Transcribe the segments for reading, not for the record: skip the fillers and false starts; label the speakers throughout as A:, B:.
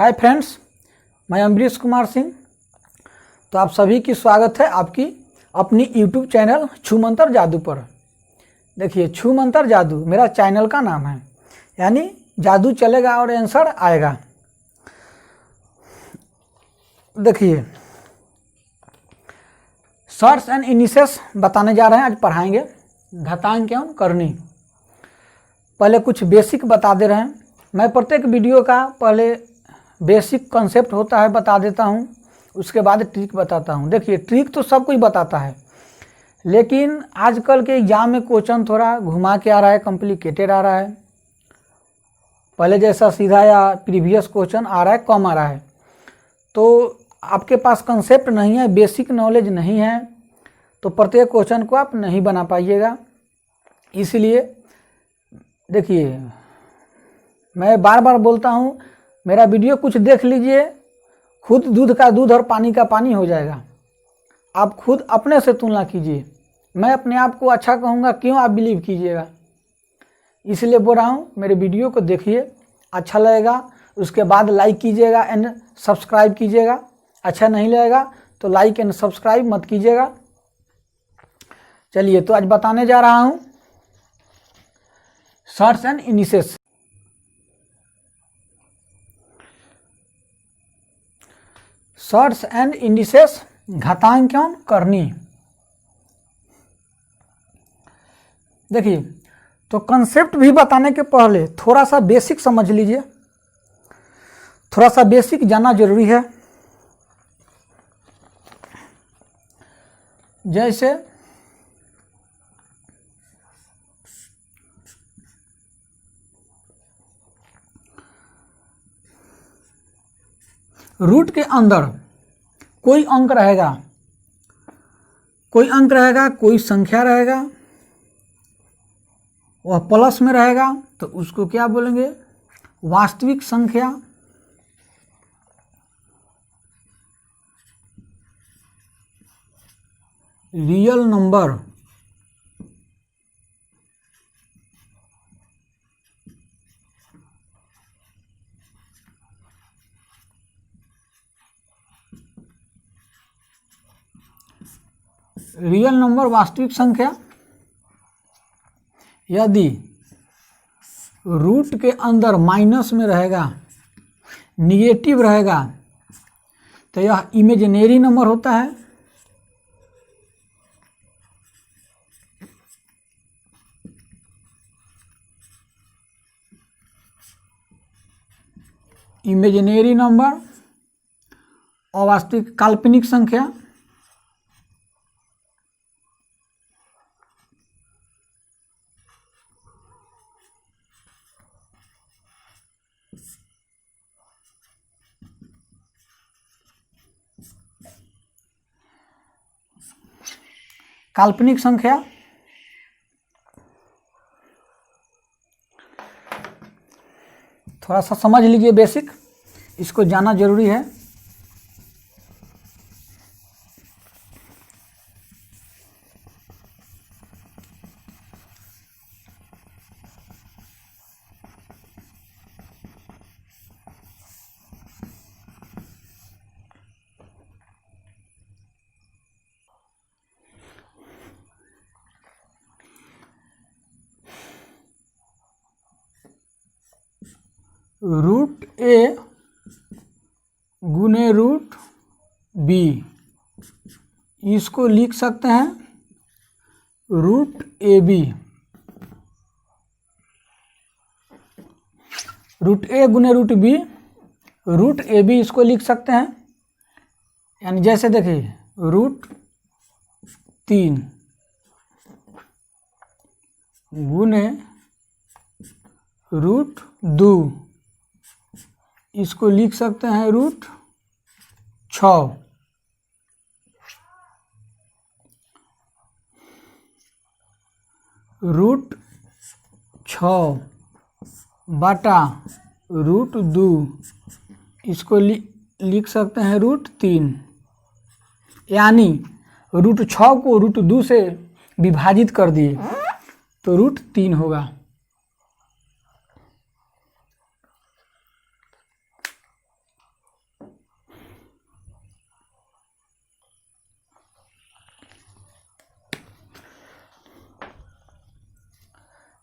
A: Hi friends, मैं अमरीश कुमार सिंह। तो आप सभी की स्वागत है आपकी अपनी यूट्यूब चैनल छू मंतर जादू पर। देखिए, छू मंतर जादू मेरा चैनल का नाम है, यानी जादू चलेगा और आंसर आएगा। देखिए, शॉर्ट्स एंड इनिशियल्स बताने जा रहे हैं, आज पढ़ाएंगे घातांक एवं करनी। पहले कुछ बेसिक बता दे रहे हैं। मैं प्रत्येक वीडियो का पहले बेसिक कॉन्सेप्ट होता है बता देता हूँ, उसके बाद ट्रिक बताता हूँ। देखिए, ट्रिक तो सब कोई बताता है, लेकिन आजकल के एग्जाम में क्वेश्चन थोड़ा घुमा के आ रहा है, कॉम्प्लिकेटेड आ रहा है। पहले जैसा सीधा या प्रीवियस क्वेश्चन आ रहा है, कम आ रहा है। तो आपके पास कंसेप्ट नहीं है, बेसिक नॉलेज नहीं है, तो प्रत्येक क्वेश्चन को आप नहीं बना पाइएगा। इसलिए देखिए, मैं बार बार बोलता हूँ, मेरा वीडियो कुछ देख लीजिए, खुद दूध का दूध और पानी का पानी हो जाएगा। आप खुद अपने से तुलना कीजिए। मैं अपने आप को अच्छा कहूँगा, क्यों आप बिलीव कीजिएगा? इसलिए बोल रहा हूँ, मेरे वीडियो को देखिए, अच्छा लगेगा उसके बाद लाइक कीजिएगा एंड सब्सक्राइब कीजिएगा। अच्छा नहीं लगेगा तो लाइक एंड सब्सक्राइब मत कीजिएगा। चलिए, तो आज बताने जा रहा हूँ shorts and initials. Shorts and initials घातांक एवं करनी। देखिए, तो कंसेप्ट भी बताने के पहले थोड़ा सा बेसिक समझ लीजिए, थोड़ा सा बेसिक जानना जरूरी है। जैसे रूट के अंदर कोई अंक रहेगा, कोई संख्या रहेगा, वह प्लस में रहेगा, तो उसको क्या बोलेंगे? वास्तविक संख्या। Real number. रियल नंबर वास्तविक संख्या। यदि रूट के अंदर माइनस में रहेगा, निगेटिव रहेगा, तो यह इमेजिनरी नंबर होता है। Imaginary number. अवास्तविक काल्पनिक संख्या। काल्पनिक संख्या। थोड़ा सा समझ लीजिए बेसिक, इसको जानना जरूरी है। रूट ए गुने रूट बी, इसको लिख सकते हैं root A B. Root A गुने root B, root A B इसको लिख सकते हैं। यानी जैसे देखिए, रूट 3 गुने रूट 2, इसको लिख सकते हैं रूट 6। रूट 6 बटा रूट 2, इसको लिख सकते हैं रूट 3। यानी रूट 6 को रूट 2 से विभाजित कर दिए तो रूट 3 होगा।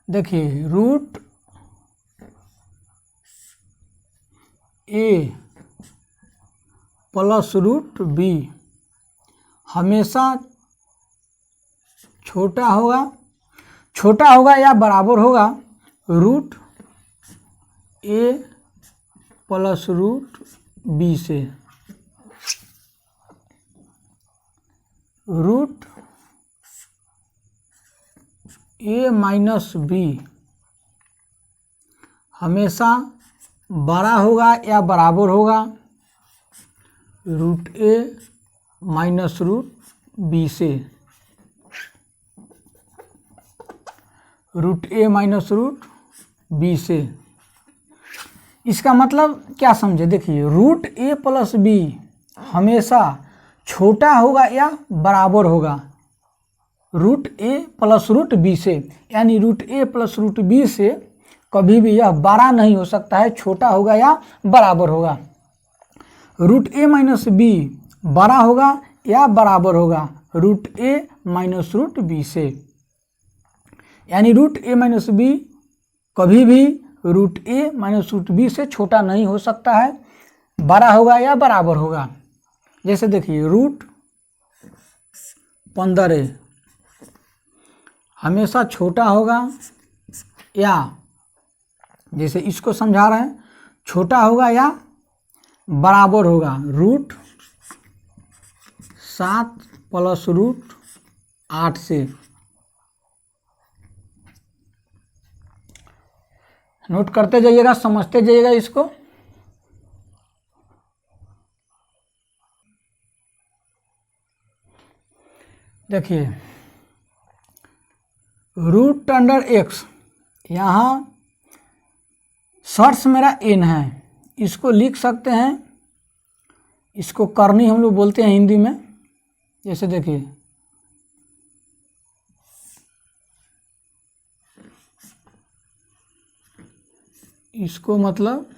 A: देखिए रूट ए प्लस रूट बी हमेशा छोटा होगा या बराबर होगा रूट ए प्लस रूट बी से। रूट ए माइनस बी हमेशा बड़ा होगा या बराबर होगा रूट ए माइनस रूट बी से। रूट ए माइनस रूट बी से। इसका मतलब क्या समझे, देखिए रूट ए प्लस बी हमेशा छोटा होगा या बराबर होगा रूट ए प्लस रूट बी से, यानी रूट ए प्लस रूट बी से कभी भी यह बड़ा नहीं हो सकता है, छोटा होगा या बराबर होगा। रूट ए माइनस बी बड़ा होगा या बराबर होगा रूट ए माइनस रूट बी से, यानी रूट ए माइनस बी कभी भी रूट ए माइनस रूट बी से छोटा नहीं हो सकता है, बड़ा होगा या बराबर होगा। जैसे देखिए रूट 15 हमेशा छोटा होगा या, जैसे इसको समझा रहे हैं, छोटा होगा या बराबर होगा रूट 7 प्लस रूट 8 से। नोट करते जाइएगा, समझते जाइएगा इसको। देखिए रूट अंडर एक्स, यहाँ शर्ट्स मेरा n है, इसको लिख सकते हैं, इसको करनी हम लोग बोलते हैं हिंदी में। जैसे देखिए इसको मतलब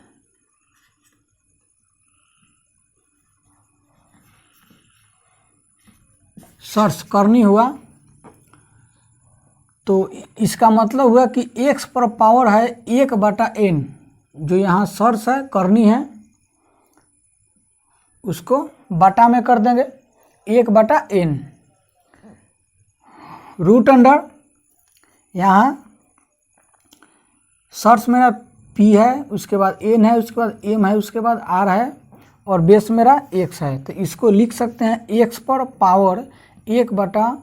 A: सर्च करनी हुआ, तो इसका मतलब हुआ कि x पर पावर है 1/n, जो यहाँ सर्च है करनी है उसको बटा में कर देंगे 1/n। रूट अंडर यहाँ सर्च मेरा p है, उसके बाद n है, उसके बाद m है, उसके बाद r है और बेस मेरा x है, तो इसको लिख सकते हैं x पर पावर 1/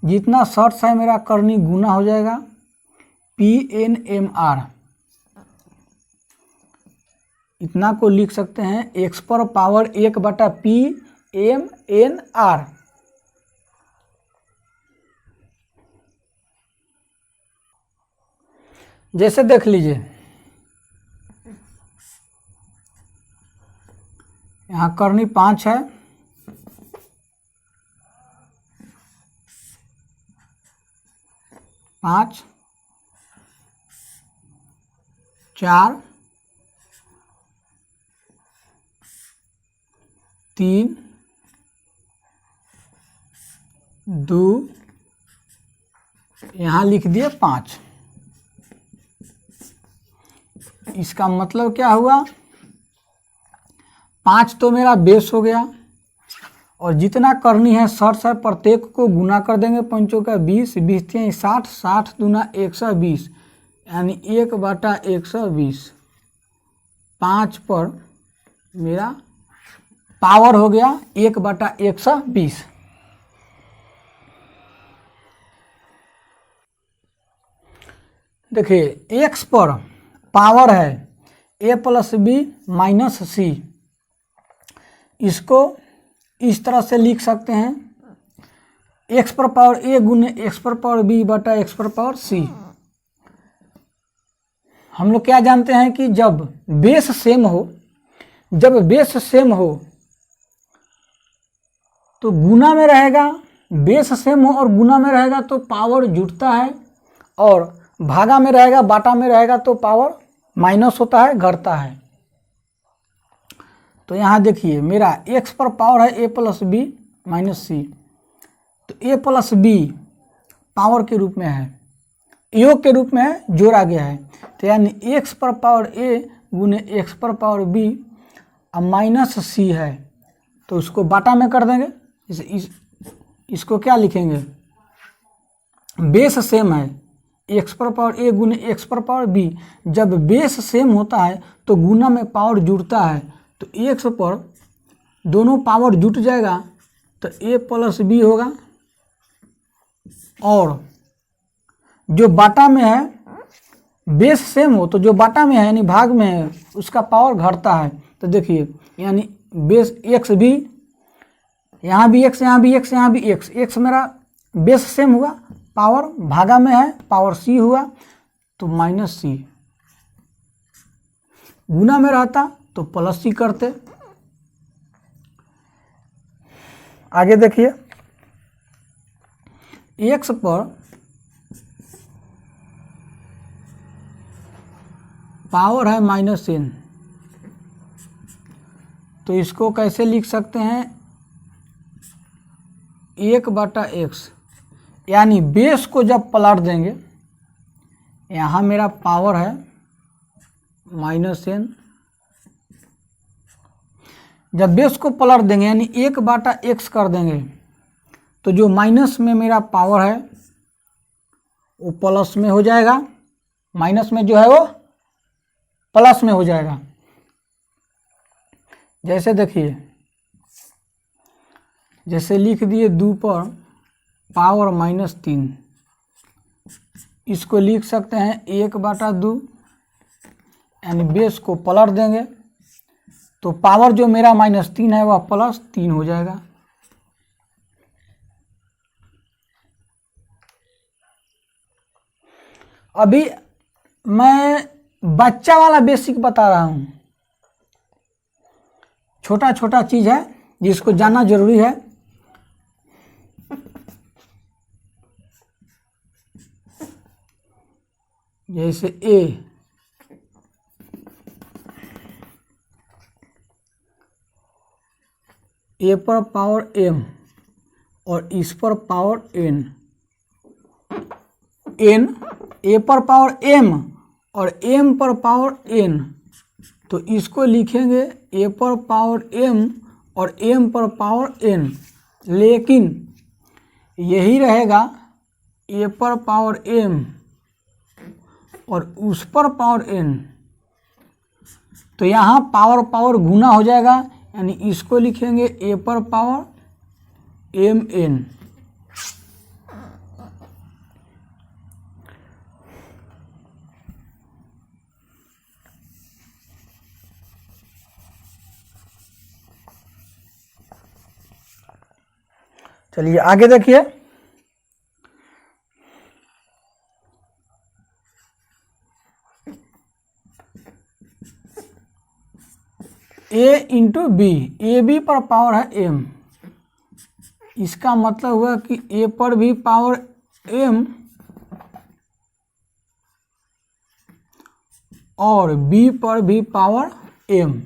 A: जितना शॉर्ट्स है मेरा करनी गुना हो जाएगा PNMR, इतना को लिख सकते हैं x पर पावर 1/PMNR। जैसे देख लीजिए यहाँ करनी 5 है, 5 4 3 2, यहाँ लिख दिए 5। इसका मतलब क्या हुआ, 5 तो मेरा बेस हो गया और जितना करनी है शर्ट्स है प्रत्येक को गुना कर देंगे, 5 का 20, 20 × 60, 60 दूना 120, यानी 1/120। 5 पर मेरा पावर हो गया 1/120। देखिए x पर पावर है a + b - c, इसको इस तरह से लिख सकते हैं x पर पावर a गुने x पर पावर b बटा x पर पावर c। हम लोग क्या जानते हैं कि जब बेस सेम हो तो गुना में रहेगा, बेस सेम हो और गुना में रहेगा तो पावर जुटता है, और भागा में रहेगा बाटा में रहेगा तो पावर माइनस होता है, घटता है। तो यहाँ देखिए मेरा x पर पावर है a + b - c, तो a + b पावर के रूप में है, योग के रूप में जोड़ा गया है। तो यानी x पर पावर a गुने x पर पावर b अब माइनस c है, तो उसको बाटा में कर देंगे। इसको क्या लिखेंगे, बेस सेम है, x पर पावर a गुने x पर पावर b। जब बेस सेम होता है तो गुना में पावर जुड़ता है, तो x पर दोनों पावर जुट जाएगा तो a प्लस b होगा, और जो बाटा में है बेस सेम हो तो जो बाटा में है यानी भाग में है उसका पावर घटता है। तो देखिए यानी बेस x भी, यहाँ भी x, यहाँ भी x, यहाँ भी x, x मेरा बेस सेम हुआ, पावर भागा में है पावर c हुआ तो माइनस c, गुना में रहता तो प्लस c करते। आगे देखिए x पर पावर है -n, तो इसको कैसे लिख सकते हैं, 1/x, यानी बेस को जब पलट देंगे, यहाँ मेरा पावर है -n, जब बेस को पलट देंगे यानी 1/x कर देंगे तो जो माइनस में मेरा पावर है वो प्लस में हो जाएगा, माइनस में जो है वो प्लस में हो जाएगा। जैसे देखिए, जैसे लिख दिए 2 पर पावर -3, इसको लिख सकते हैं 1/2, यानी बेस को पलट देंगे तो पावर जो मेरा -3 है वह +3 हो जाएगा। अभी मैं बच्चा वाला बेसिक बता रहा हूँ, छोटा छोटा चीज है जिसको जानना जरूरी है। जैसे a पर पावर m और इस पर पावर n, a पर पावर m और m पर पावर n, तो इसको लिखेंगे a पर पावर m और m पर पावर n, लेकिन यही रहेगा a पर पावर m और उस पर पावर n, तो यहाँ पावर पावर गुना हो जाएगा, यानी इसको लिखेंगे a पर पावर mn। चलिए आगे देखिए, a into B, A B पर पावर है m, इसका मतलब हुआ कि a पर भी पावर m और b पर भी पावर m।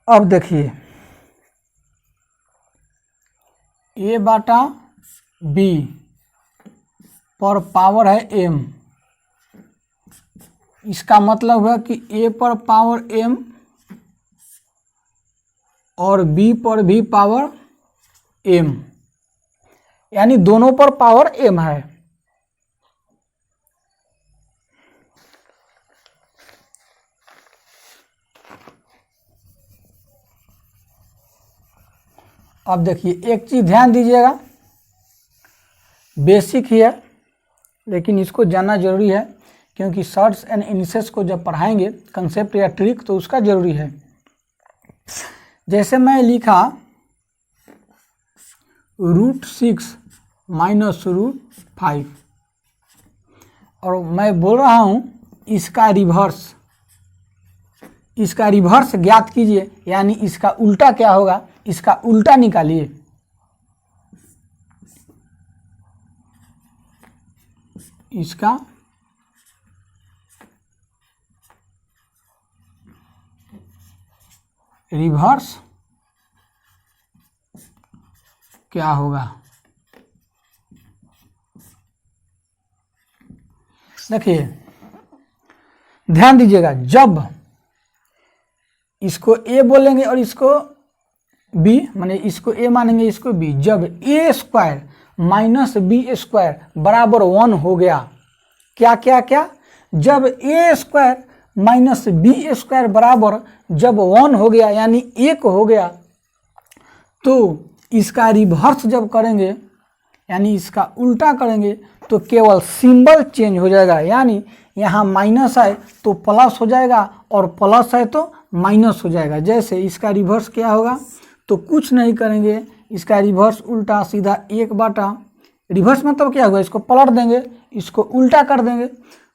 A: अब देखिए a/b पर पावर है m, इसका मतलब हुआ कि a पर पावर m और b पर भी पावर m, यानी दोनों पर पावर m है। अब देखिए एक चीज ध्यान दीजिएगा, बेसिक ही है लेकिन इसको जानना जरूरी है, क्योंकि शॉर्ट्स एंड इनिशियल्स को जब पढ़ाएंगे कंसेप्ट या ट्रिक तो उसका जरूरी है। जैसे मैं लिखा √6 -√5 और मैं बोल रहा हूं इसका रिवर्स ज्ञात कीजिए, यानी इसका उल्टा क्या होगा, इसका उल्टा निकालिए। इसका रिवर्स क्या होगा। देखिए ध्यान दीजिएगा, जब इसको ए बोलेंगे और इसको बी, माने इसको ए मानेंगे इसको बी, जब ए स्क्वायर माइनस बी स्क्वायर बराबर 1 हो गया, क्या क्या क्या, जब ए स्क्वायर माइनस बी स्क्वायर बराबर जब 1 हो गया यानी 1 हो गया, तो इसका रिवर्स जब करेंगे यानी इसका उल्टा करेंगे तो केवल सिंबल चेंज हो जाएगा, यानी यहाँ माइनस है तो प्लस हो जाएगा और प्लस है तो माइनस हो जाएगा। जैसे इसका रिवर्स क्या होगा, तो कुछ नहीं करेंगे, इसका रिवर्स उल्टा सीधा 1/, रिवर्स मतलब क्या होगा, इसको पलट देंगे, इसको उल्टा कर देंगे,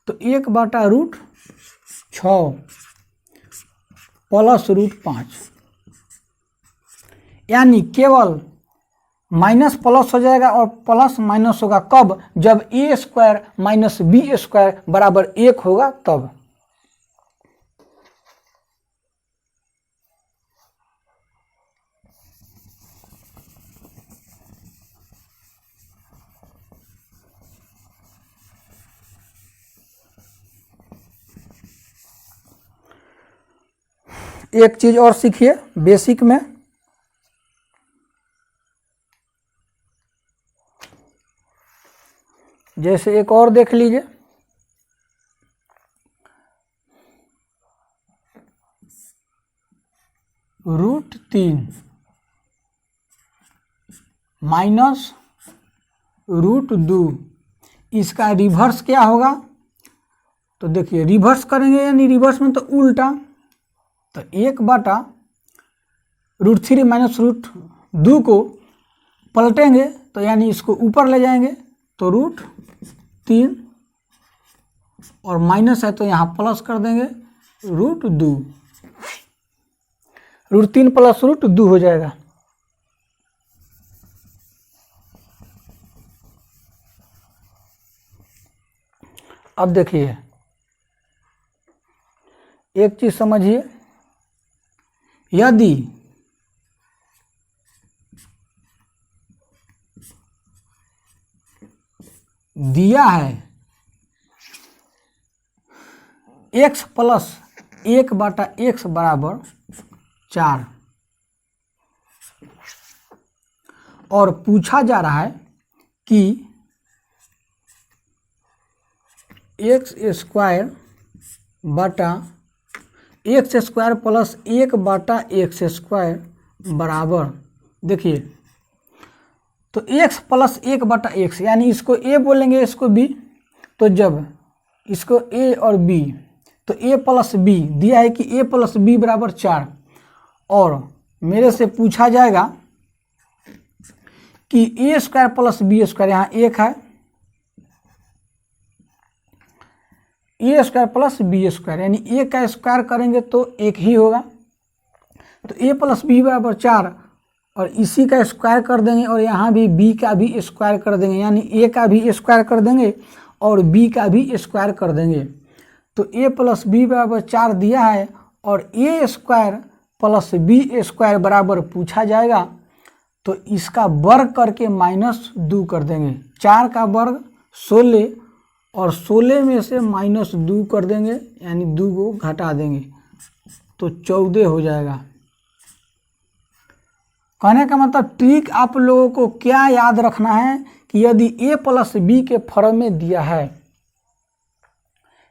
A: तो 1/√6 प्लस √5, यानी केवल माइनस प्लस हो जाएगा और प्लस माइनस होगा कब, जब ए स्क्वायर माइनस बी स्क्वायर बराबर 1 होगा तब। एक चीज और सीखिए बेसिक में, जैसे एक और देख लीजिए, √3 माइनस √2, इसका रिवर्स क्या होगा, तो देखिए रिवर्स करेंगे यानी रिवर्स में तो उल्टा, तो 1/√3 माइनस √2 को पलटेंगे तो यानी इसको ऊपर ले जाएंगे तो √3 और माइनस है तो यहाँ प्लस कर देंगे √2, √3 प्लस √2 हो जाएगा। अब देखिए एक चीज समझिए, यदि दिया है x प्लस 1/x बराबर 4 और पूछा जा रहा है कि x स्क्वायर बटा x square plus 1/x square बराबर, देखिए तो x प्लस 1/x यानी इसको a बोलेंगे इसको b, तो जब इसको a और b, तो a प्लस b दिया है कि a प्लस b बराबर 4 और मेरे से पूछा जाएगा कि a square plus b square, यहाँ 1 है, a square plus b square यानी a का स्क्वायर करेंगे तो 1 ही होगा, तो a प्लस b बराबर 4 और इसी का स्क्वायर कर देंगे और यहाँ भी b का भी स्क्वायर कर देंगे, यानी a का भी स्क्वायर कर देंगे और b का भी स्क्वायर कर देंगे, तो a प्लस b बराबर 4 दिया है और a square plus b square बराबर पूछा जाएगा, तो इसका वर्ग करके -2 कर देंगे, 4 का वर्ग 16 और 16 में से -2 कर देंगे यानी 2 को घटा देंगे तो 14 हो जाएगा। कहने का मतलब ट्रिक आप लोगों को क्या याद रखना है कि यदि a प्लस बी के फॉर्म में दिया है,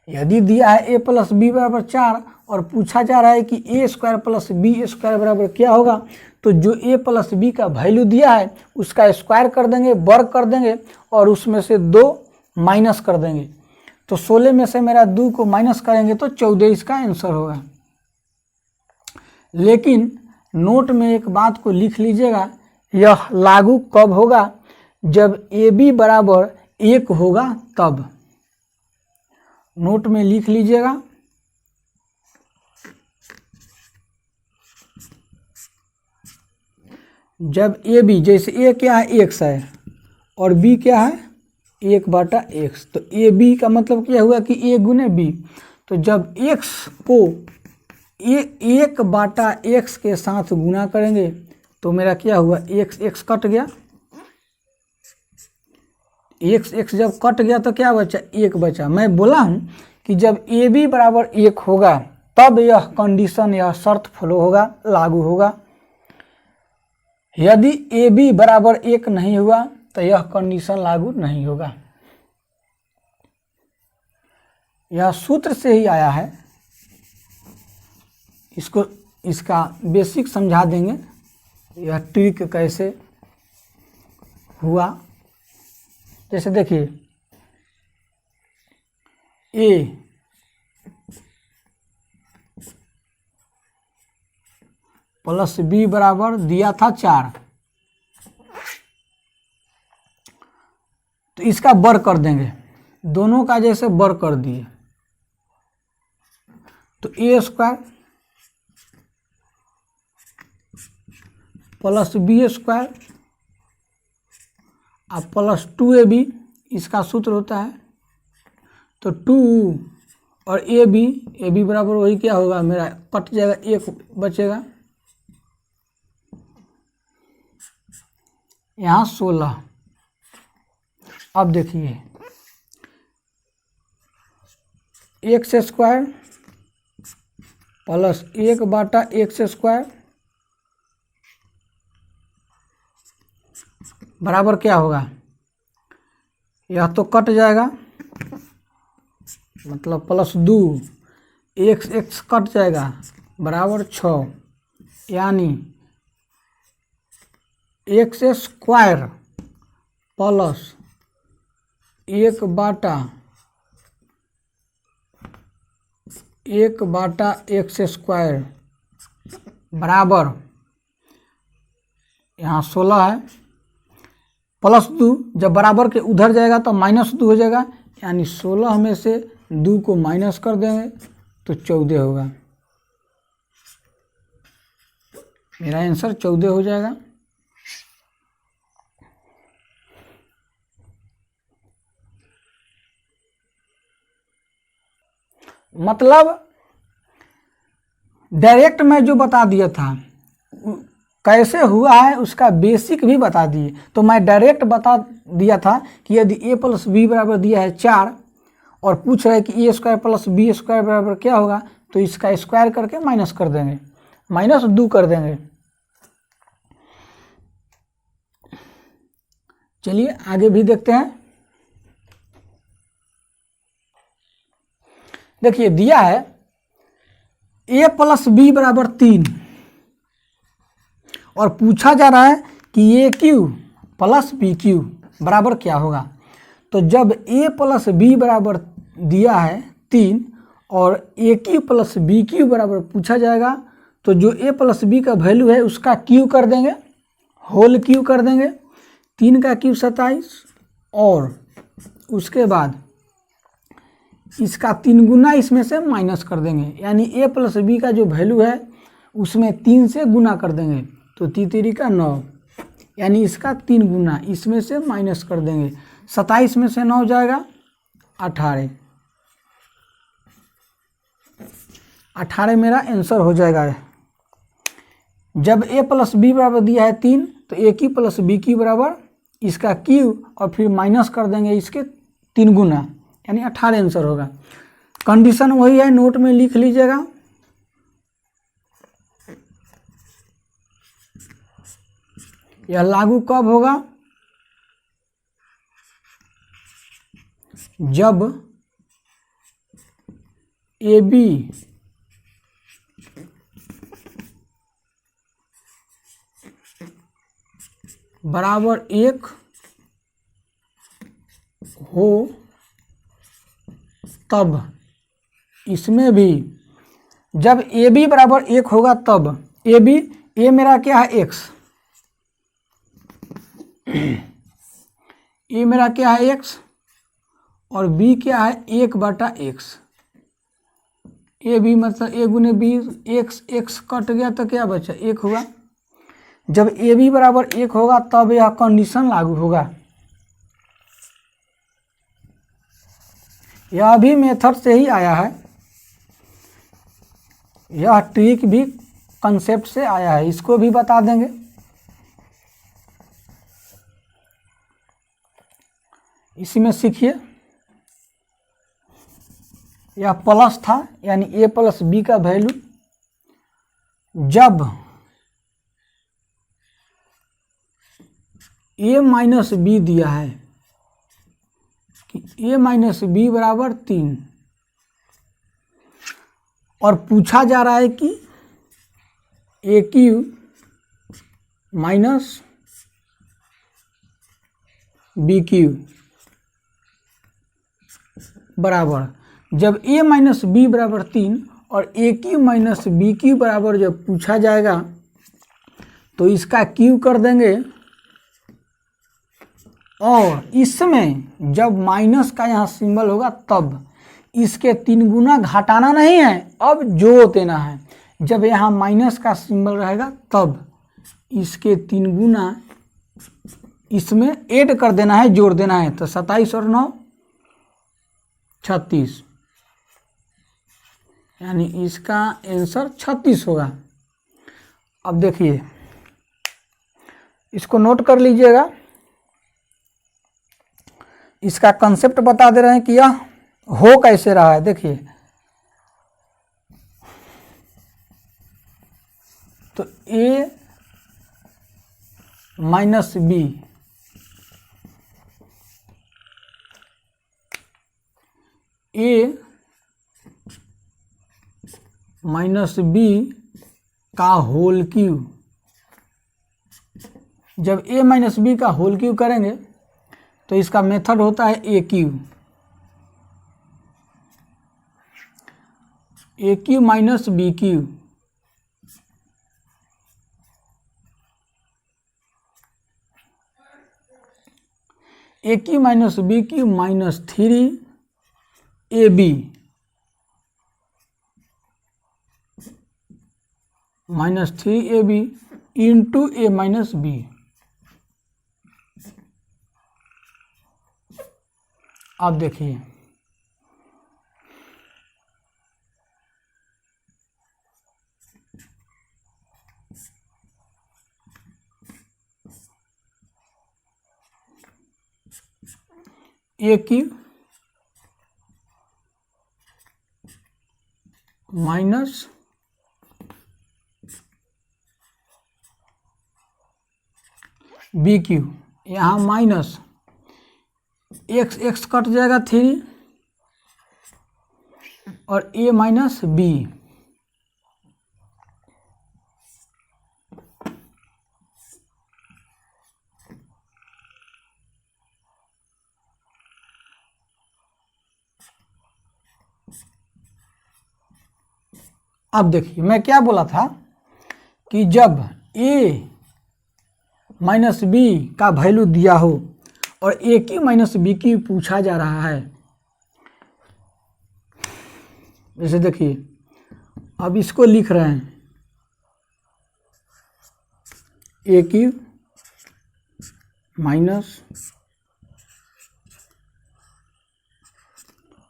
A: यदि दिया है a प्लस बी बराबर 4 और पूछा जा रहा है कि a square plus B square बराबर क्या होगा, तो जो a प्लस बी का वैल्यू दिया है उसका स्क्वायर कर देंगे, वर्ग कर देंगे और उसमें से 2 माइनस कर देंगे, तो 16 में से मेरा 2 को माइनस करेंगे तो 14 इसका आंसर होगा। लेकिन नोट में एक बात को लिख लीजिएगा, यह लागू कब होगा, जब AB बराबर 1 होगा तब। नोट में लिख लीजिएगा, जब AB, जैसे A क्या है x है और B क्या है 1 बटा x। तो ए बी का मतलब क्या हुआ कि a गुने b। तो जब x को 1 बटा x के साथ गुना करेंगे तो मेरा क्या हुआ, x कट गया, x जब कट गया तो क्या बचा, 1 बचा। मैं बोला हूँ कि जब ए बी बराबर 1 होगा तब यह कंडीशन, यह शर्त फॉलो होगा, लागू होगा। यदि ए बी बराबर 1 नहीं हुआ तो यह कंडीशन लागू नहीं होगा। यह सूत्र से ही आया है, इसका बेसिक समझा देंगे, यह ट्रिक कैसे हुआ। जैसे देखिए, ए प्लस बी बराबर दिया था 4, तो इसका वर्ग कर देंगे, दोनों का जैसे वर्ग कर दिए तो ए स्क्वायर प्लस बी स्क्वायर और प्लस 2ab, इसका सूत्र होता है। तो 2 और ए बी बराबर वही क्या होगा, मेरा कट जाएगा, 1 बचेगा, यहाँ 16। अब देखिए, एक्स स्क्वायर प्लस 1 बटा एक्स स्क्वायर बराबर क्या होगा, यह तो कट जाएगा, मतलब प्लस 2, एक्स कट जाएगा, बराबर 6, यानी एक्स स्क्वायर प्लस 1 बटा एक्स स्क्वायर बराबर, यहाँ 16 है, प्लस 2 जब बराबर के उधर जाएगा तो माइनस 2 हो जाएगा, यानी 16 में से 2 को माइनस कर देंगे तो 14 होगा। मेरा आंसर 14 हो जाएगा। मतलब डायरेक्ट मैं जो बता दिया था कैसे हुआ है उसका बेसिक भी बता दिए। तो मैं डायरेक्ट बता दिया था कि यदि a प्लस बी बराबर दिया है 4 और पूछ रहे कि ए स्क्वायर प्लस बी स्क्वायर बराबर क्या होगा, तो इसका स्क्वायर करके माइनस कर देंगे, माइनस 2 कर देंगे। चलिए आगे भी देखते हैं। देखिए दिया है a प्लस बी बराबर 3 और पूछा जा रहा है कि ए क्यू प्लस बी क्यू बराबर क्या होगा। तो जब a प्लस बी बराबर दिया है 3 और ए क्यू प्लस बी क्यू बराबर पूछा जाएगा, तो जो a प्लस बी का वैल्यू है उसका क्यू कर देंगे, होल क्यू कर देंगे, 3 का क्यू 27 और उसके बाद इसका 3 गुना इसमें से माइनस कर देंगे, यानी a प्लस बी का जो वैल्यू है उसमें 3 से गुना कर देंगे, तो 3 का 9, यानी इसका 3 गुना इसमें से माइनस कर देंगे, 27 में से 9 जाएगा 18, 18 मेरा आंसर हो जाएगा। जब a प्लस बी बराबर दिया है 3 तो ए क्यू प्लस बी क्यू बराबर इसका क्यू और फिर माइनस कर देंगे इसके 3 गुना, यानी 18 आंसर होगा। कंडीशन वही है, नोट में लिख लीजिएगा। यह लागू कब होगा, जब ए बी बराबर 1 हो, तब इसमें भी जब ए बी बराबर 1 होगा तब ए बी, ए मेरा क्या है x, ए मेरा क्या है x और b क्या है 1 बटा x, ए बी मतलब ए गुने बी, x कट गया तो क्या बचा 1 हुआ। जब ए बी बराबर 1 होगा तब यह कंडीशन लागू होगा। यह भी मेथड से ही आया है, यह ट्रिक भी कंसेप्ट से आया है, इसको भी बता देंगे। इसी में सीखिए, यह प्लस था यानी a प्लस बी का वैल्यू जब a माइनस बी दिया है कि a माइनस बी बराबर 3 और पूछा जा रहा है कि ए क्यू माइनस बी क्यू बराबर, जब a माइनस बी बराबर 3 और ए क्यू माइनस बी क्यू बराबर जब पूछा जाएगा तो इसका क्यू कर देंगे, और इसमें जब माइनस का यहाँ सिंबल होगा तब इसके 3 गुना घटाना नहीं है, अब जोड़ देना है। जब यहाँ माइनस का सिंबल रहेगा तब इसके 3 गुना इसमें ऐड कर देना है, जोड़ देना है। तो 27 और 9 36, यानी इसका आंसर 36 होगा। अब देखिए, इसको नोट कर लीजिएगा, इसका कंसेप्ट बता दे रहे हैं कि यह हो कैसे रहा है। देखिए, तो a minus B minus B का होल क्यू, जब a माइनस बी का होल क्यू करेंगे तो इसका मेथड होता है A cube minus B cube, A cube minus B cube minus 3 A B minus 3 A B into A minus B. आप देखिए, A cube minus B cube, यहाँ minus X cut जाएगा 3 और a माइनस बी, अब देखिए मैं क्या बोला था कि जब a माइनस बी का वैल्यू दिया हो और ए क्यू माइनस बी क्यू पूछा जा रहा है, जैसे देखिए अब इसको लिख रहे हैं ए क्यू माइनस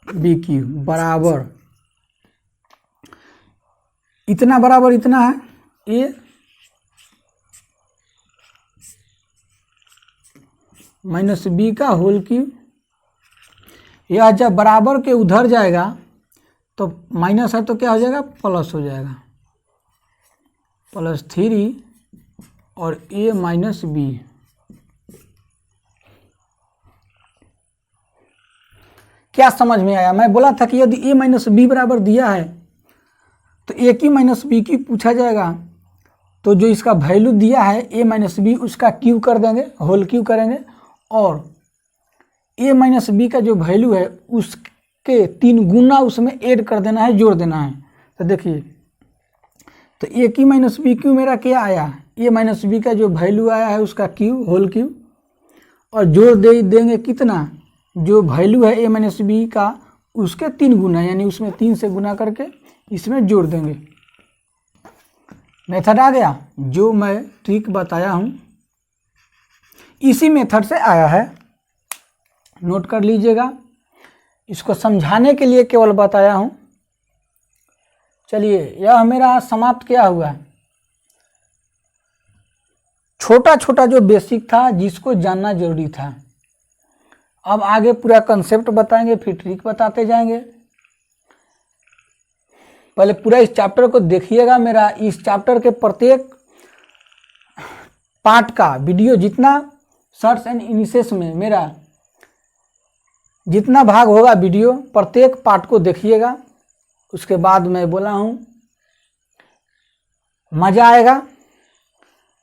A: बी क्यू बराबर, इतना बराबर इतना है ए माइनस बी का होल क्यू, यह जब बराबर के उधर जाएगा तो माइनस है तो क्या हो जाएगा, प्लस हो जाएगा, प्लस 3 और a माइनस बी। क्या समझ में आया? मैं बोला था कि यदि a माइनस बी बराबर दिया है तो ए क्यू माइनस बी क्यू पूछा जाएगा, तो जो इसका वैल्यू दिया है a माइनस बी उसका क्यू कर देंगे, होल क्यू करेंगे, और a माइनस बी का जो वैल्यू है उसके 3 गुना उसमें ऐड कर देना है, जोड़ देना है। तो देखिए, तो ए क्यू माइनस बी क्यू मेरा क्या आया, a माइनस बी का जो वैल्यू आया है उसका क्यू, होल क्यू, और जोड़ देंगे कितना, जो वैल्यू है a माइनस बी का उसके 3 गुना, यानी उसमें 3 से गुना करके इसमें जोड़ देंगे। मेथड आ गया, जो मैं ट्रिक बताया हूँ इसी मेथड से आया है, नोट कर लीजिएगा। इसको समझाने के लिए केवल बताया हूँ। चलिए, यह मेरा समाप्त क्या हुआ। छोटा छोटा जो बेसिक था जिसको जानना जरूरी था। अब आगे पूरा कंसेप्ट बताएंगे, फिर ट्रिक बताते जाएंगे। पहले पूरा इस चैप्टर को देखिएगा। मेरा इस चैप्टर के प्रत्येक पार्ट का वीडियो, जितना सर्च एंड इनिशियस में मेरा जितना भाग होगा वीडियो, प्रत्येक पार्ट को देखिएगा। उसके बाद मैं बोला हूँ मज़ा आएगा।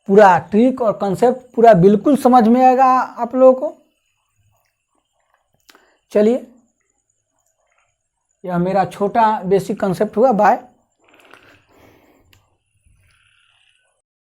A: पूरा ट्रिक और कंसेप्ट पूरा बिल्कुल समझ में आएगा आप लोगों को। चलिए, यह मेरा छोटा बेसिक कंसेप्ट हुआ। बाय।